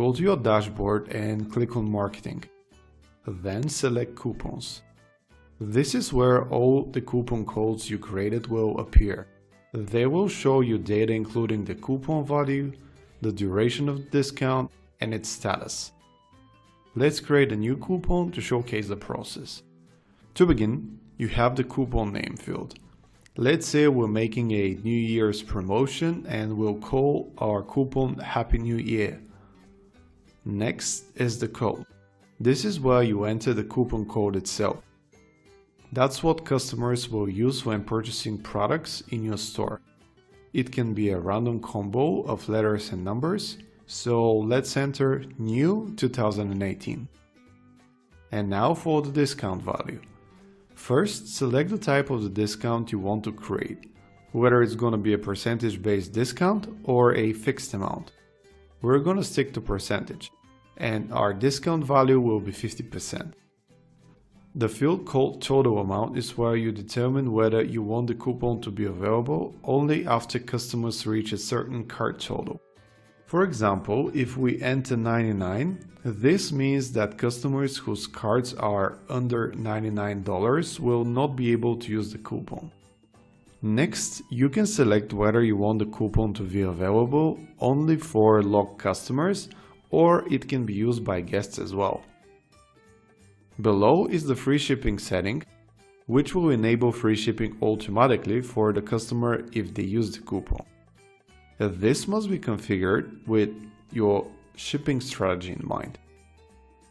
go to your dashboard and click on Marketing. Then select Coupons. This is where all the coupon codes you created will appear. They will show you data including the coupon value, the duration of the discount, and its status. Let's create a new coupon to showcase the process. To begin, you have the coupon name field. Let's say we're making a New Year's promotion and we'll call our coupon Happy New Year. Next is the code. This is where you enter the coupon code itself. That's what customers will use when purchasing products in your store. It can be a random combo of letters and numbers, so let's enter New 2018. And now for the discount value. First, select the type of the discount you want to create, whether it's going to be a percentage-based discount or a fixed amount. We're going to stick to percentage, and our discount value will be 50%. The field called Total Amount is where you determine whether you want the coupon to be available only after customers reach a certain cart total. For example, if we enter 99, this means that customers whose carts are under $99 will not be able to use the coupon. Next, you can select whether you want the coupon to be available only for logged customers or it can be used by guests as well. Below is the free shipping setting, which will enable free shipping automatically for the customer if they use the coupon. This must be configured with your shipping strategy in mind.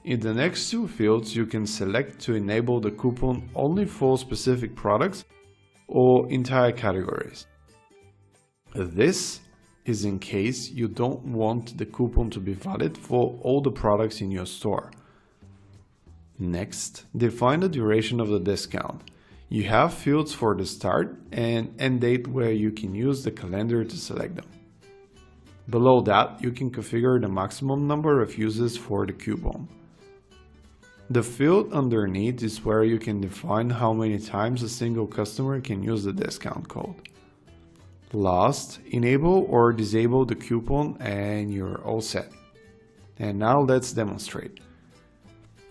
In the next two fields, you can select to enable the coupon only for specific products or entire categories. This is in case you don't want the coupon to be valid for all the products in your store. Next, define the duration of the discount. You have fields for the start and end date where you can use the calendar to select them. Below that, you can configure the maximum number of uses for the coupon. The field underneath is where you can define how many times a single customer can use the discount code. Last, enable or disable the coupon and you're all set. And now let's demonstrate.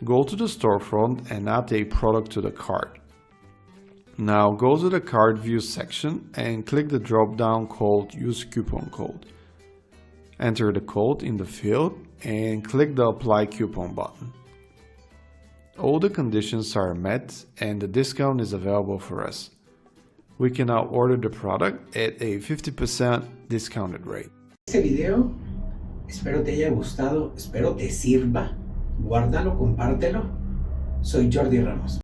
Go to the storefront and add a product to the cart. Now go to the cart view section and click the drop-down called Use Coupon Code. Enter the code in the field and click the Apply Coupon button. All the conditions are met and the discount is available for us. We can now order the product at a 50% discounted rate. Este video, espero te haya gustado, espero te sirva. Guárdalo, compártelo. Soy Jordi Ramos.